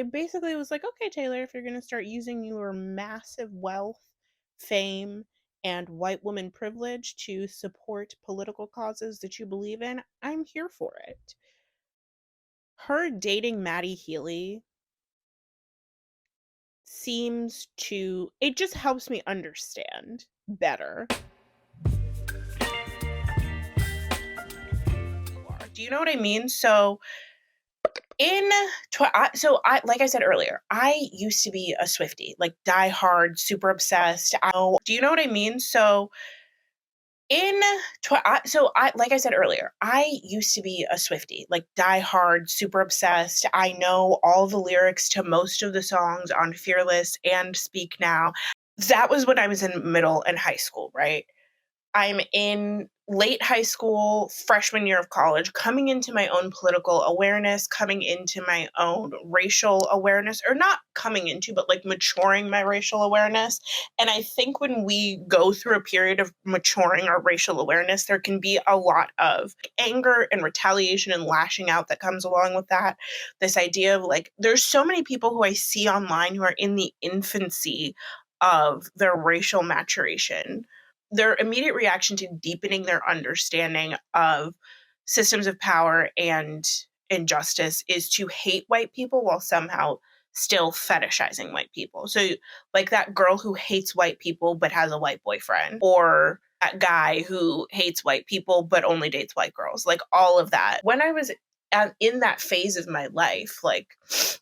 I basically was like, okay, Taylor, if you're going to start using your massive wealth, fame, and white woman privilege to support political causes that you believe in, I'm here for it. Her dating Maddie Healy it just helps me understand better. Do you know what I mean? Like I said earlier, I used to be a Swiftie, like die hard, super obsessed. Do you know what I mean? Like I said earlier, I used to be a Swiftie, like die hard, super obsessed. I know all the lyrics to most of the songs on Fearless and Speak Now. That was when I was in middle and high school, right? I'm in late high school, freshman year of college, coming into my own political awareness, coming into my own racial awareness, or not coming into, but like maturing my racial awareness. And I think when we go through a period of maturing our racial awareness, there can be a lot of anger and retaliation and lashing out that comes along with that. This idea of like, there's so many people who I see online who are in the infancy of their racial maturation. Their immediate reaction to deepening their understanding of systems of power and injustice is to hate white people while somehow still fetishizing white people. So, like that girl who hates white people but has a white boyfriend, or that guy who hates white people but only dates white girls, like all of that. When I was in that phase of my life, like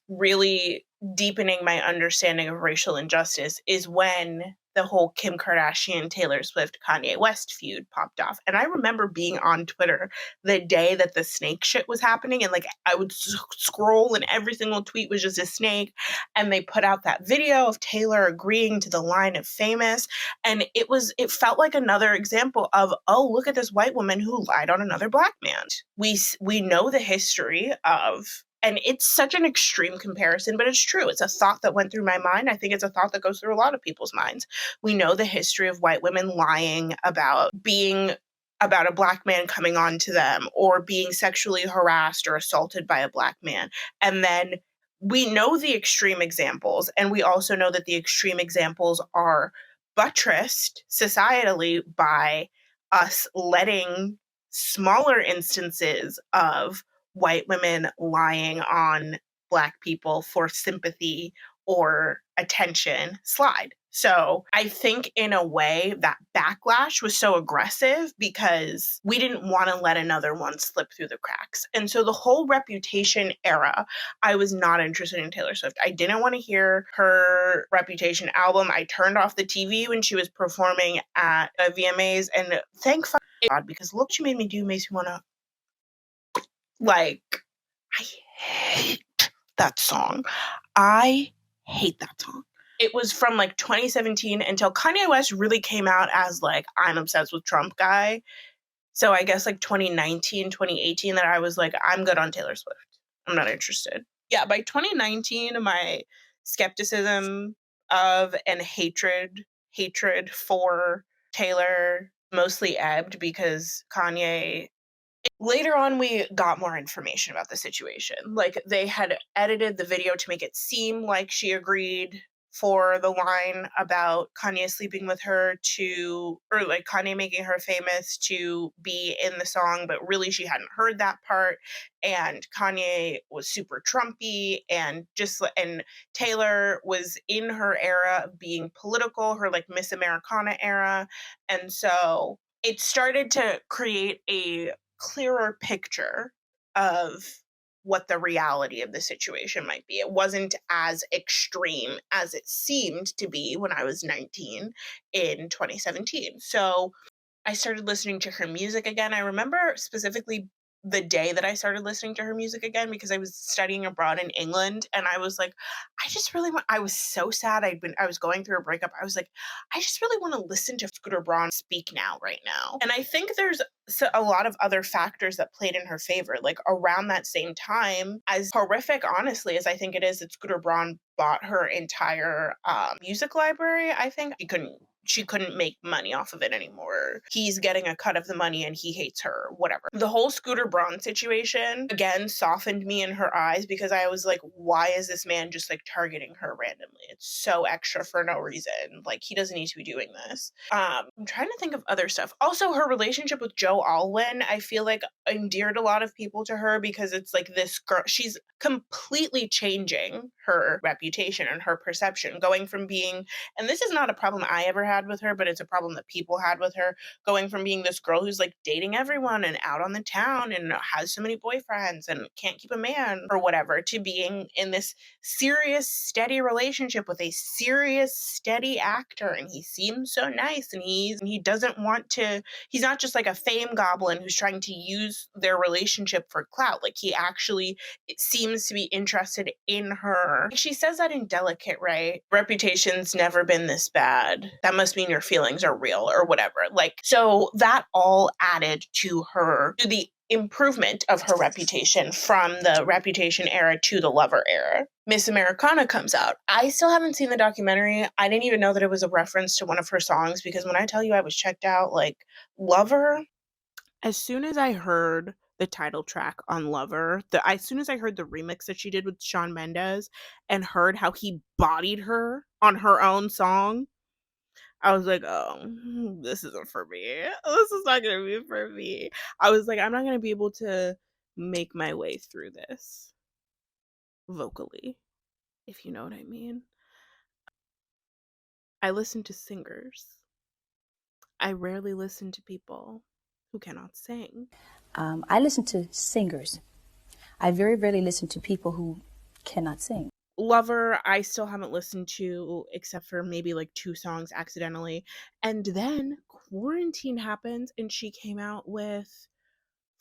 really deepening my understanding of racial injustice, is when the whole Kim Kardashian, Taylor Swift, Kanye West feud popped off. And I remember being on Twitter the day that the snake shit was happening. And like, I would scroll and every single tweet was just a snake. And they put out that video of Taylor agreeing to the line of Famous. And it felt like another example of, oh, look at this white woman who lied on another black man. We know the history of, and it's such an extreme comparison, but it's true. It's a thought that went through my mind. I think it's a thought that goes through a lot of people's minds. We know the history of white women lying about a black man coming on to them, or being sexually harassed or assaulted by a black man. And then we know the extreme examples, and we also know that the extreme examples are buttressed societally by us letting smaller instances of white women lying on black people for sympathy or attention slide. So I think in a way that backlash was so aggressive because we didn't want to let another one slip through the cracks. And so the whole Reputation era, I was not interested in Taylor Swift. I didn't want to hear her Reputation album. I turned off the TV when she was performing at VMAs, and thank God, because look what she made me do makes me want to, like, I hate that song. I hate that song. It was from like 2017 until Kanye West really came out as like, I'm obsessed with Trump guy. So I guess like 2019, 2018 that I was like, I'm good on Taylor Swift. I'm not interested. Yeah, by 2019, my skepticism of and hatred for Taylor mostly ebbed because Kanye. Later on, we got more information about the situation. Like, they had edited the video to make it seem like she agreed for the line about Kanye sleeping with her or like Kanye making her famous to be in the song, but really she hadn't heard that part. And Kanye was super Trumpy, and Taylor was in her era of being political, her like Miss Americana era. And so it started to create a clearer picture of what the reality of the situation might be. It wasn't as extreme as it seemed to be when I was 19 in 2017. So I started listening to her music again. I remember specifically the day that I started listening to her music again because I was studying abroad in England, and I was like, I was so sad. I was going through a breakup. I was like, I just really want to listen to Scooter Braun speak now, right now. And I think there's a lot of other factors that played in her favor. Like around that same time, as horrific, honestly, as I think it is that Scooter Braun bought her entire music library, I think she couldn't make money off of it anymore. He's getting a cut of the money and he hates her, whatever. The whole Scooter Braun situation, again, softened me in her eyes because I was like, why is this man just like targeting her randomly? It's so extra for no reason. Like, he doesn't need to be doing this. I'm trying to think of other stuff. Also, her relationship with Joe Alwyn, I feel like endeared a lot of people to her because it's like this girl, she's completely changing her reputation and her perception, going from being, and this is not a problem I ever had with her, but it's a problem that people had with her, going from being this girl who's like dating everyone and out on the town and has so many boyfriends and can't keep a man or whatever, to being in this serious, steady relationship with a serious, steady actor. And he seems so nice, and he doesn't want to, he's not just like a fame goblin who's trying to use their relationship for clout. Like, he actually, it seems to be interested in her. She says that in Delicate, right? Reputation's never been this bad. That must mean your feelings are real or whatever. Like, so that all added to the improvement of her reputation from the Reputation era to the Lover era. Miss Americana comes out. I still haven't seen the documentary. I didn't even know that it was a reference to one of her songs, because when I tell you I was checked out, like, Lover, as soon as I heard the title track on Lover, as soon as I heard the remix that she did with Shawn Mendes and heard how he bodied her on her own song, I was like, oh, this isn't for me. This is not going to be for me. I was like, I'm not going to be able to make my way through this vocally, if you know what I mean. I listen to singers. I rarely listen to people who cannot sing. I listen to singers. I very rarely listen to people who cannot sing. Lover, I still haven't listened to, except for maybe like 2 songs accidentally. And then quarantine happens and she came out with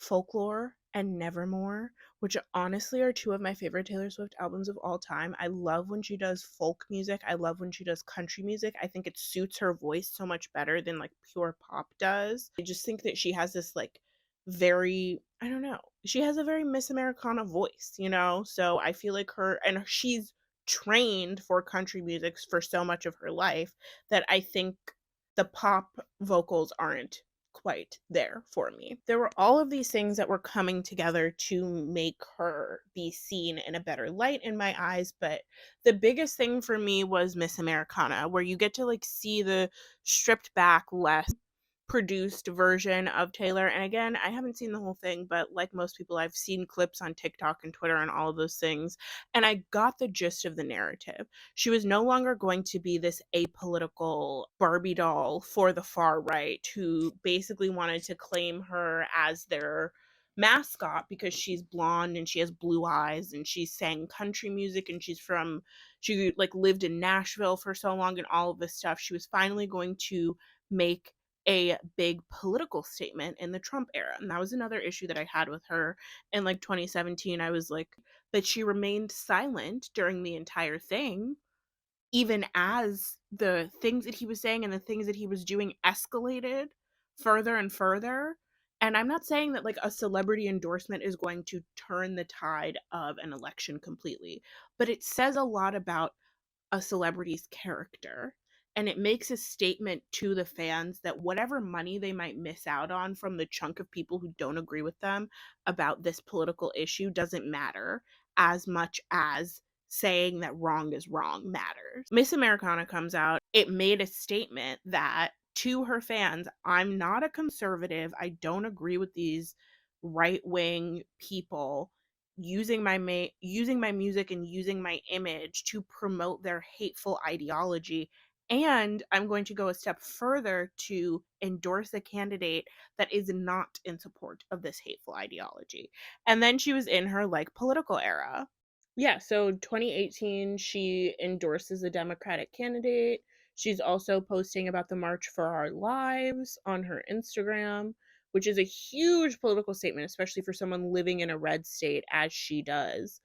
Folklore and Nevermore, which honestly are 2 of my favorite Taylor Swift albums of all time. I love when she does folk music. I love when she does country music. I think it suits her voice so much better than like pure pop does. I just think that she has this like very, I don't know, she has a very Miss Americana voice, you know? So I feel like she's trained for country music for so much of her life that I think the pop vocals aren't quite there for me. There were all of these things that were coming together to make her be seen in a better light in my eyes, but the biggest thing for me was Miss Americana, where you get to like see the stripped back, less produced version of Taylor. And again, I haven't seen the whole thing, but like most people, I've seen clips on TikTok and Twitter and all of those things, and I got the gist of the narrative. She was no longer going to be this apolitical Barbie doll for the far right who basically wanted to claim her as their mascot because she's blonde and she has blue eyes and she sang country music and she like lived in Nashville for so long and all of this stuff. She was finally going to make a big political statement in the Trump era. And that was another issue that I had with her in like 2017. I was like, that she remained silent during the entire thing, even as the things that he was saying and the things that he was doing escalated further and further. And I'm not saying that like a celebrity endorsement is going to turn the tide of an election completely, but it says a lot about a celebrity's character. And it makes a statement to the fans that whatever money they might miss out on from the chunk of people who don't agree with them about this political issue doesn't matter as much as saying that wrong is wrong matters. Miss Americana comes out. It made a statement that to her fans, I'm not a conservative. I don't agree with these right-wing people using my music and using my image to promote their hateful ideology, and I'm going to go a step further to endorse a candidate that is not in support of this hateful ideology. And then she was in her like political era. Yeah, so 2018 she endorses a Democratic candidate. She's also posting about the March for Our Lives on her Instagram, which is a huge political statement, especially for someone living in a red state as she does.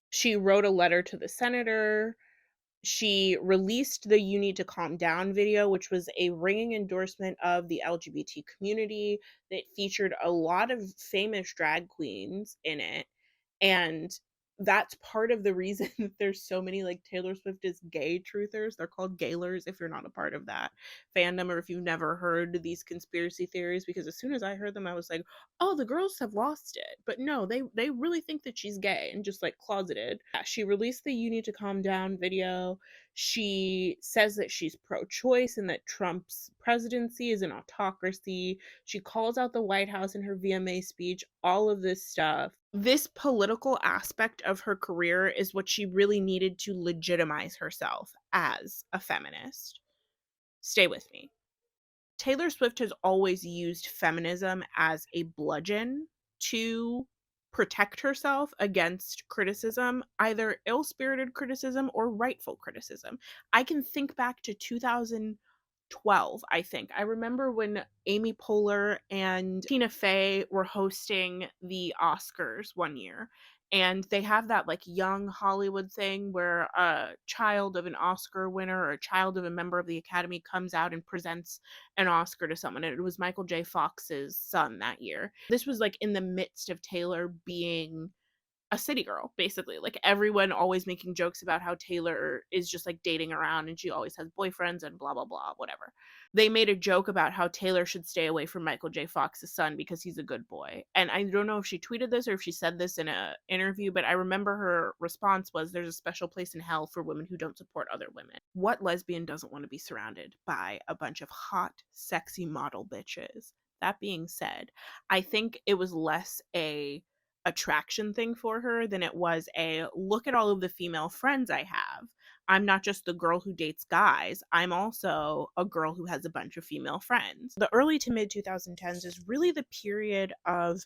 She wrote a letter to the senator. She released the You Need to Calm Down video, which was a ringing endorsement of the LGBT community that featured a lot of famous drag queens in it. And that's part of the reason that there's so many like Taylor Swift is gay truthers. They're called gaylers if you're not a part of that fandom, or if you've never heard these conspiracy theories, because as soon as I heard them I was like, oh, the girls have lost it. But no, they really think that she's gay and just like closeted. Yeah, she released the "You Need to Calm Down" video. She says that she's pro-choice and that Trump's presidency is an autocracy. She calls out the White House in her VMA speech, all of this stuff. This political aspect of her career is what she really needed to legitimize herself as a feminist. Stay with me. Taylor Swift has always used feminism as a bludgeon to protect herself against criticism, either ill-spirited criticism or rightful criticism. I can think back to 2012, I think. I remember when Amy Poehler and Tina Fey were hosting the Oscars one year. And they have that like young Hollywood thing where a child of an Oscar winner or a child of a member of the Academy comes out and presents an Oscar to someone. And it was Michael J. Fox's son that year. This was like in the midst of Taylor being a city girl, basically. Like everyone always making jokes about how Taylor is just like dating around and she always has boyfriends and blah, blah, blah, whatever. They made a joke about how Taylor should stay away from Michael J. Fox's son because he's a good boy. And I don't know if she tweeted this or if she said this in an interview, but I remember her response was, there's a special place in hell for women who don't support other women. What lesbian doesn't want to be surrounded by a bunch of hot, sexy model bitches? That being said, I think it was less a attraction thing for her than it was a look at all of the female friends I have. I'm not just the girl who dates guys. I'm also a girl who has a bunch of female friends. The early to mid 2010s is really the period of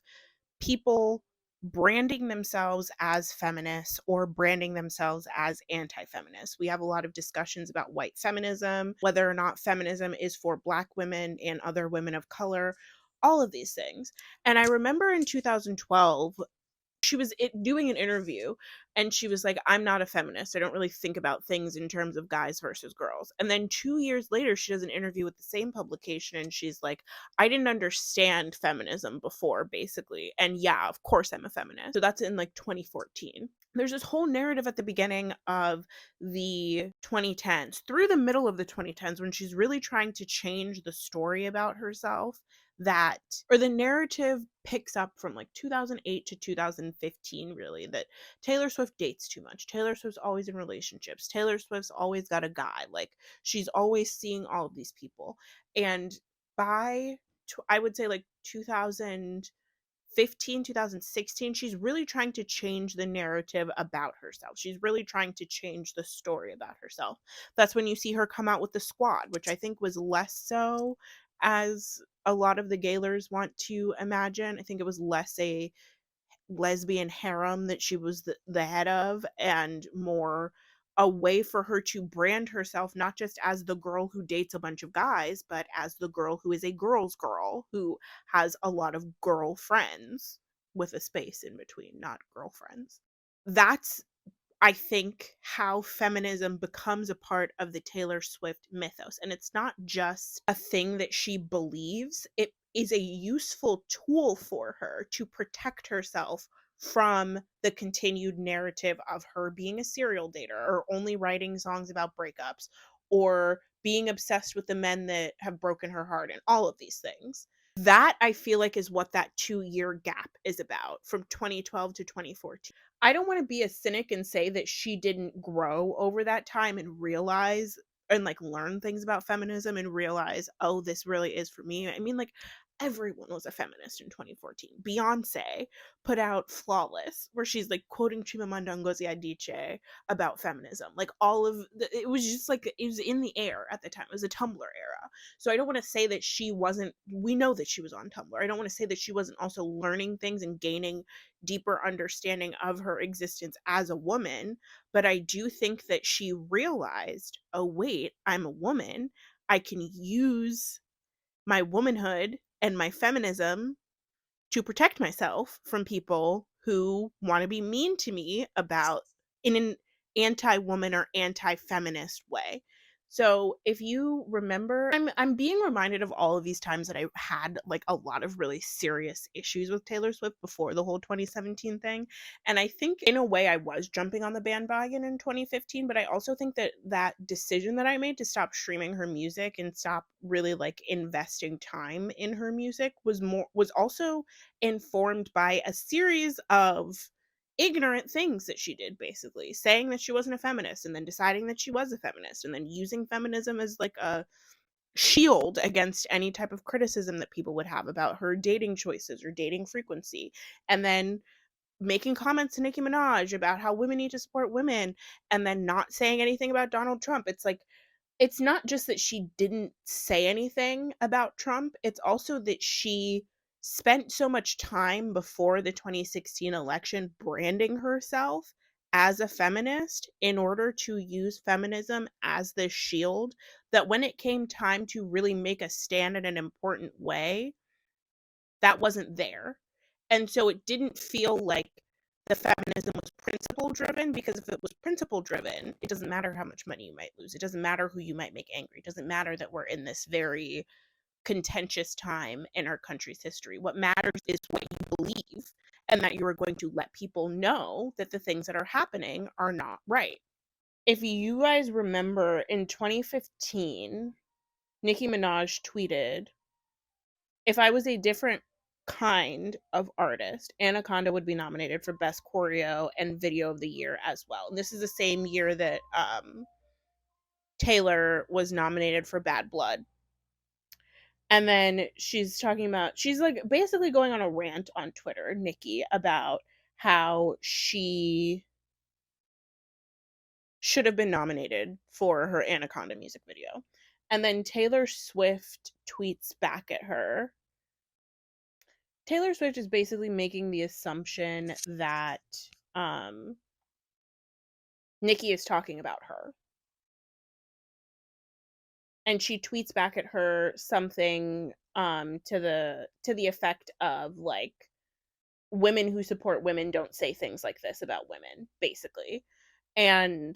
people branding themselves as feminists or branding themselves as anti-feminists. We have a lot of discussions about white feminism, whether or not feminism is for Black women and other women of color, all of these things. And I remember in 2012, she was doing an interview and she was like, I'm not a feminist. I don't really think about things in terms of guys versus girls. And then 2 years later, she does an interview with the same publication and she's like, I didn't understand feminism before, basically. And yeah, of course I'm a feminist. So that's in like 2014. There's this whole narrative at the beginning of the 2010s through the middle of the 2010s when she's really trying to change the story about herself, that, or the narrative picks up from like 2008 to 2015, really, that Taylor Swift dates too much. Taylor Swift's always in relationships. Taylor Swift's always got a guy. Like she's always seeing all of these people. And by I would say like 2015, 2016, she's really trying to change the narrative about herself. She's really trying to change the story about herself. That's when you see her come out with The Squad, which I think was less so as a lot of the gaylers want to imagine. I think it was less a lesbian harem that she was the head of, and more a way for her to brand herself not just as the girl who dates a bunch of guys, but as the girl who is a girl's girl who has a lot of girl friends with a space in between, not girlfriends. That's, I think, how feminism becomes a part of the Taylor Swift mythos. And it's not just a thing that she believes, it is a useful tool for her to protect herself from the continued narrative of her being a serial dater or only writing songs about breakups or being obsessed with the men that have broken her heart and all of these things. That, I feel like, is what that 2-year gap is about from 2012 to 2014. I don't want to be a cynic and say that she didn't grow over that time and realize and like learn things about feminism and realize, oh, this really is for me. I mean, like, everyone was a feminist in 2014. Beyonce put out Flawless, where she's like quoting Chimamanda Ngozi Adichie about feminism. Like all of it was just like, it was in the air at the time. It was a Tumblr era. So I don't want to say that she wasn't, we know that she was on Tumblr. I don't want to say that she wasn't also learning things and gaining deeper understanding of her existence as a woman. But I do think that she realized, oh, wait, I'm a woman. I can use my womanhood and my feminism to protect myself from people who want to be mean to me about in an anti-woman or anti-feminist way. So if you remember, I'm being reminded of all of these times that I had like a lot of really serious issues with Taylor Swift before the whole 2017 thing. And I think in a way I was jumping on the bandwagon in 2015, but I also think that that decision that I made to stop streaming her music and stop really like investing time in her music was also informed by a series of ignorant things that she did, basically saying that she wasn't a feminist and then deciding that she was a feminist and then using feminism as like a shield against any type of criticism that people would have about her dating choices or dating frequency, and then making comments to Nicki Minaj about how women need to support women and then not saying anything about Donald Trump. It's like, it's not just that she didn't say anything about Trump, it's also that she spent so much time before the 2016 election branding herself as a feminist in order to use feminism as this shield, that when it came time to really make a stand in an important way, that wasn't there. And so it didn't feel like the feminism was principle driven, because if it was principle driven, it doesn't matter how much money you might lose. It doesn't matter who you might make angry. It doesn't matter that we're in this very contentious time in our country's history. What matters is what you believe, and that you are going to let people know that the things that are happening are not right. If you guys remember in 2015, Nicki Minaj tweeted, "If I was a different kind of artist, Anaconda would be nominated for Best Choreo and Video of the Year as well." And this is the same year that Taylor was nominated for Bad Blood. And then she's talking about, she's like basically going on a rant on Twitter, Nicki, about how she should have been nominated for her Anaconda music video. And then Taylor Swift tweets back at her. Taylor Swift is basically making the assumption that Nicki is talking about her. And she tweets back at her something to the effect of like, women who support women don't say things like this about women, basically. And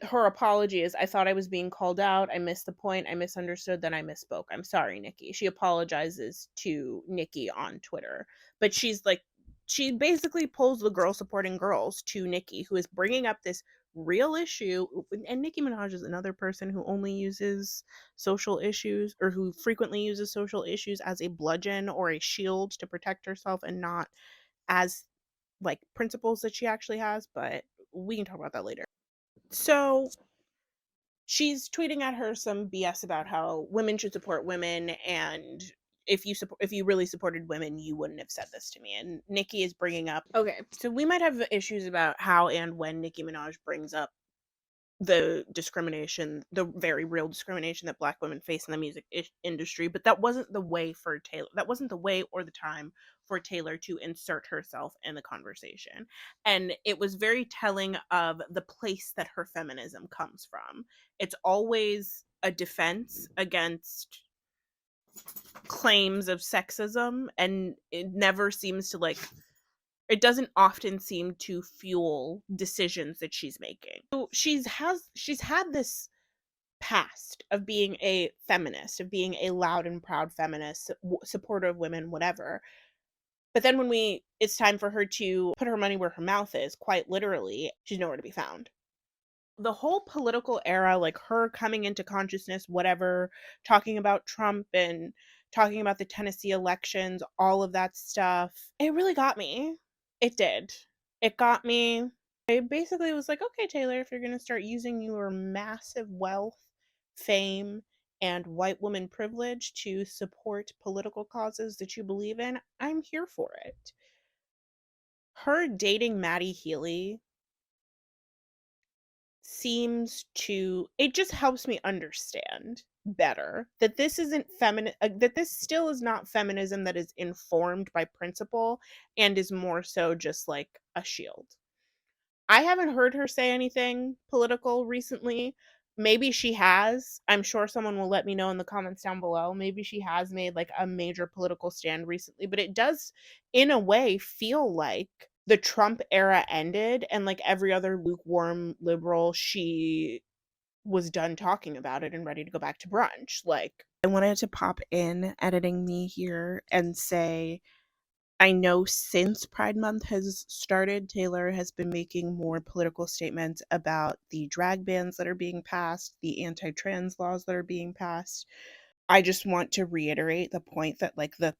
her apology is, "I thought I was being called out. I missed the point. I misunderstood. Then I misspoke. I'm sorry, Nicki." She apologizes to Nicki on Twitter. But she's like, she basically pulls the girl supporting girls to Nicki, who is bringing up this real issue. And Nicki Minaj is another person who only uses social issues, or who frequently uses social issues as a bludgeon or a shield to protect herself, and not as like principles that she actually has. But we can talk about that later. So she's tweeting at her some BS about how women should support women, and if you really supported women, you wouldn't have said this to me. And Nicki is bringing up, okay, so we might have issues about how and when Nicki Minaj brings up the discrimination, the very real discrimination that Black women face in the music industry, but that wasn't the way for Taylor. That wasn't the way or the time for Taylor to insert herself in the conversation. And it was very telling of the place that her feminism comes from. It's always a defense against claims of sexism, and it never seems to like, it doesn't often seem to fuel decisions that she's making. So she's had this past of being a feminist, of being a loud and proud feminist, supporter of women, whatever. But then when it's time for her to put her money where her mouth is, quite literally, she's nowhere to be found. The whole political era, like her coming into consciousness, whatever, talking about Trump and talking about the Tennessee elections, all of that stuff, it really got me. It did. It got me. I basically was like, okay, Taylor, if you're going to start using your massive wealth, fame, and white woman privilege to support political causes that you believe in, I'm here for it. Her dating Maddie Healy it just helps me understand better that this isn't that this still is not feminism that is informed by principle, and is more so just like a shield. I haven't heard her say anything political recently. Maybe she has. I'm sure someone will let me know in the comments down below. Maybe she has made like a major political stand recently, but it does in a way feel like the Trump era ended, and like every other lukewarm liberal, she was done talking about it and ready to go back to brunch. Like, I wanted to pop in, editing me here, and say I know since Pride Month has started, Taylor has been making more political statements about the drag bans that are being passed, the anti trans laws that are being passed. I just want to reiterate the point that, like, the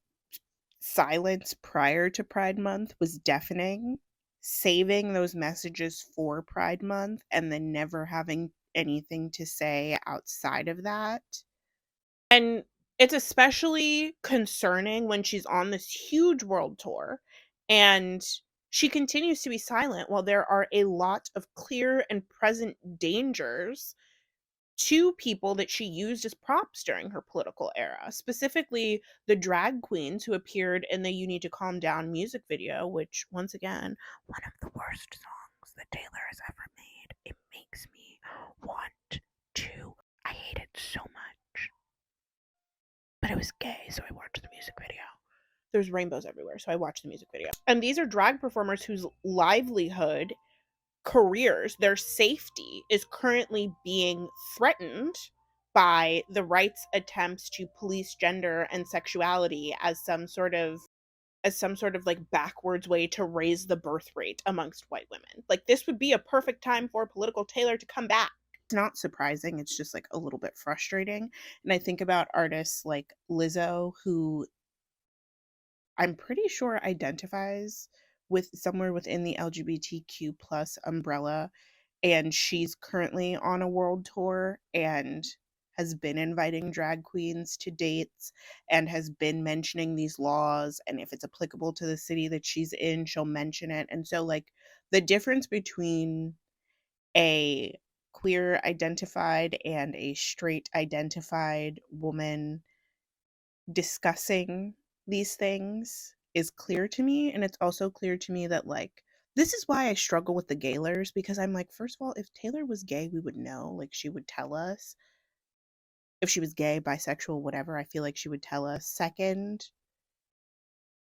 silence prior to Pride Month was deafening. Saving those messages for Pride Month and then never having anything to say outside of that. And it's especially concerning when she's on this huge world tour and she continues to be silent while there are a lot of clear and present dangers to people that she used as props during her political era, specifically the drag queens who appeared in the You Need to Calm Down music video, which, once again, one of the worst songs that Taylor has ever made. It makes me want to. I hate it so much. But it was gay, so I watched the music video. There's rainbows everywhere, so I watched the music video. And these are drag performers whose livelihood, careers, their safety is currently being threatened by the right's attempts to police gender and sexuality as some sort of like backwards way to raise the birth rate amongst white women. Like, this would be a perfect time for political Taylor to come back. It's not surprising, it's just like a little bit frustrating. And I think about artists like Lizzo, who I'm pretty sure identifies with somewhere within the LGBTQ plus umbrella, and she's currently on a world tour and has been inviting drag queens to dates and has been mentioning these laws, and if it's applicable to the city that she's in, she'll mention it. And so, like, the difference between a queer identified and a straight identified woman discussing these things is clear to me. And it's also clear to me that, like, this is why I struggle with the gaylers, because I'm like, first of all, if Taylor was gay, we would know. Like, she would tell us. If she was gay, bisexual, whatever, I feel like she would tell us. Second,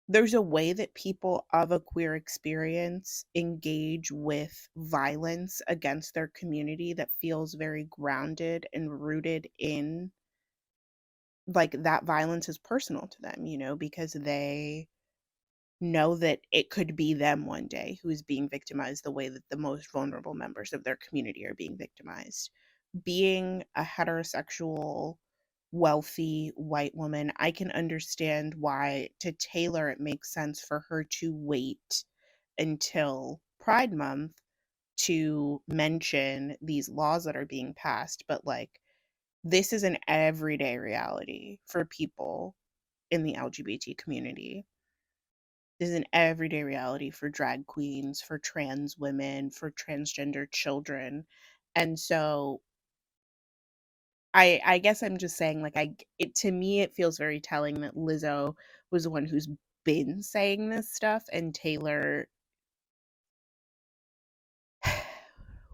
there's a way that people of a queer experience engage with violence against their community that feels very grounded and rooted in, like, that violence is personal to them, you know, because they know that it could be them one day who's being victimized the way that the most vulnerable members of their community are being victimized. Being a heterosexual, wealthy white woman, I can understand why to Taylor it makes sense for her to wait until Pride Month to mention these laws that are being passed. But, like, this is an everyday reality for people in the LGBT community. This is an everyday reality for drag queens, for trans women, for transgender children. And so I guess I'm just saying, like, to me it feels very telling that Lizzo was the one who's been saying this stuff, and Taylor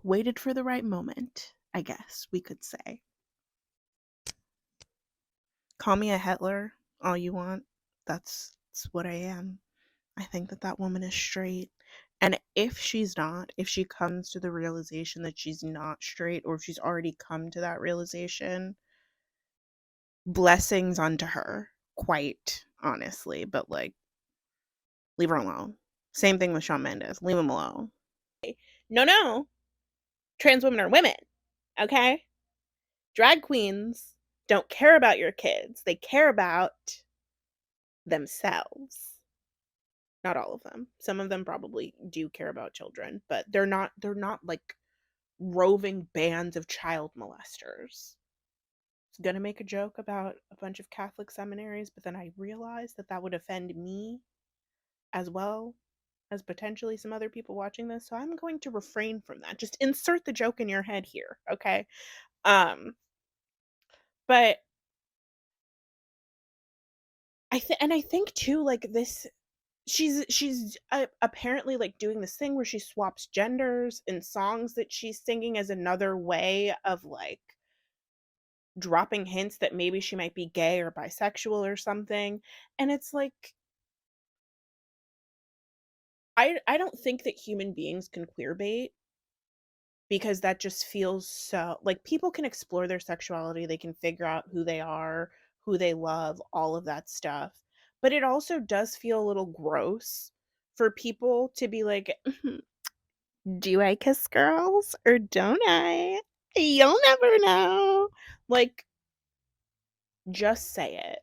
waited for the right moment, I guess we could say. Call me a Hitler all you want. That's what I am. I think that that woman is straight. And if she's not, if she comes to the realization that she's not straight, or if she's already come to that realization, blessings unto her, quite honestly. But, like, leave her alone. Same thing with Shawn Mendes. Leave him alone. No. Trans women are women, okay? Drag queens don't care about your kids. They care about themselves. Not all of them. Some of them probably do care about children, but they're not like roving bands of child molesters. I was gonna make a joke about a bunch of Catholic seminaries, but then I realized that that would offend me as well as potentially some other people watching this, so I'm going to refrain from that. Just insert the joke in your head here, okay? Um, but I think too, like, this she's apparently, like, doing this thing where she swaps genders in songs that she's singing as another way of, like, dropping hints that maybe she might be gay or bisexual or something. And it's like, I don't think that human beings can queer bait. because that just feels so like people can explore their sexuality, they can figure out who they are, who they love, all of that stuff. But it also does feel a little gross for people to be like, do I kiss girls or don't I? You'll never know. Like, just say it.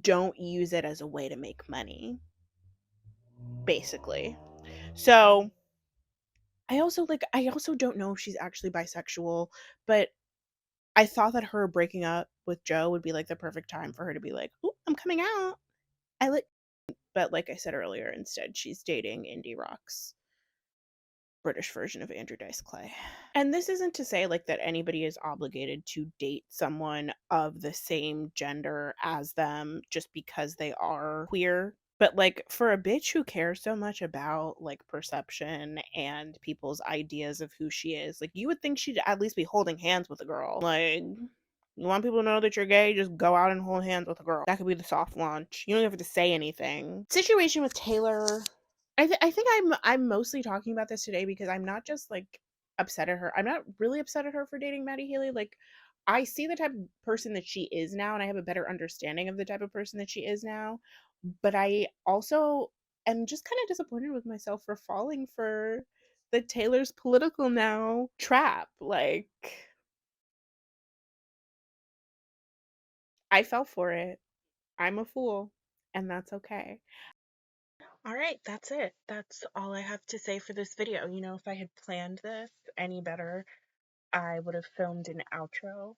Don't use it as a way to make money, basically. So I also don't know if she's actually bisexual, but I thought that her breaking up with Joe would be like the perfect time for her to be like, "Ooh, I'm coming out." I like but like I said earlier, instead she's dating indie rock's British version of Andrew Dice Clay. And this isn't to say like that anybody is obligated to date someone of the same gender as them just because they are queer. But like for a bitch who cares so much about like perception and people's ideas of who she is, like you would think she'd at least be holding hands with a girl. Like you want people to know that you're gay, just go out and hold hands with a girl. That could be the soft launch. You don't have to say anything. Situation with Taylor, I think I'm mostly talking about this today because I'm not just like upset at her. I'm not really upset at her for dating Maddie Healy. Like I see the type of person that she is now and I have a better understanding of the type of person that she is now. But I also am just kind of disappointed with myself for falling for the Taylor's political now trap. Like I fell for it. I'm a fool and that's okay. All right, that's it. That's all I have to say for this video. You know, if I had planned this any better, I would have filmed an outro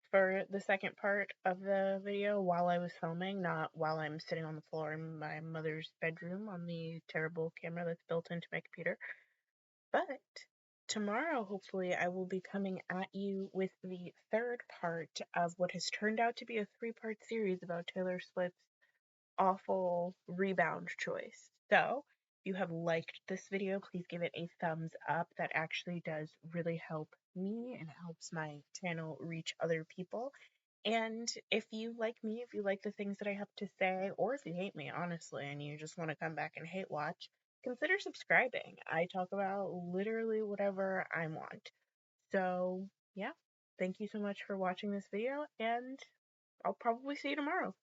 for the second part of the video while I was filming, not while I'm sitting on the floor in my mother's bedroom on the terrible camera that's built into my computer. But tomorrow, hopefully, I will be coming at you with the third part of what has turned out to be a three-part series about Taylor Swift's awful rebound choice. So, if you have liked this video, please give it a thumbs up. That actually does really help me and helps my channel reach other people. And if you like me, if you like the things that I have to say, or if you hate me, honestly, and you just want to come back and hate watch, consider subscribing. I talk about literally whatever I want. So, yeah, thank you so much for watching this video, and I'll probably see you tomorrow.